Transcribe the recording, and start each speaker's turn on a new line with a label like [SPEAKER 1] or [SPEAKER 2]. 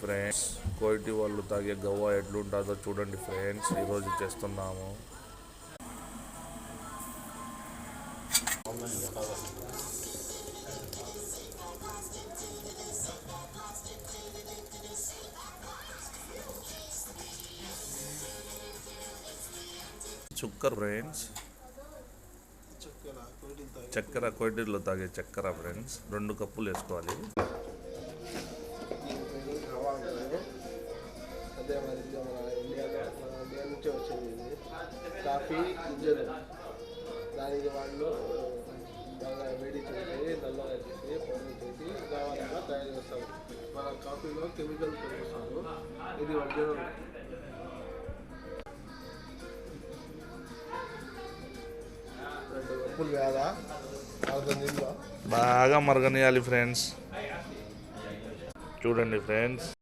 [SPEAKER 1] Friends, కోయిటి వాళ్ళు తాగే గవ్వ ఎట్లుంటుందో చూడండి ఫ్రెండ్స్. ఈరోజు చేస్తున్నాము. చుక్కర్ ఫ్రెండ్స్, చక్కెర, కోయిటీలో తాగే చక్కెర ఫ్రెండ్స్. 2 కప్పులు వేసుకోవాలి.
[SPEAKER 2] అదే మాదిరిగా మన ఇండియా నుంచి వచ్చింది ఇది కాఫీ గింజలు. దానికి వాళ్ళు బాగా వేడి చేసి నల్లగా చేసి పౌడర్ చేసి కావాలంగా తయారు చేస్తారు. మన కాఫీలో కెమికల్ కలుపుతారు. ఇది ఒరిజినల్. 2 కప్పులు వేయాలా, 40 నీళ్ళు
[SPEAKER 1] బాగా మరగనియాలి ఫ్రెండ్స్. చూడండి ఫ్రెండ్స్.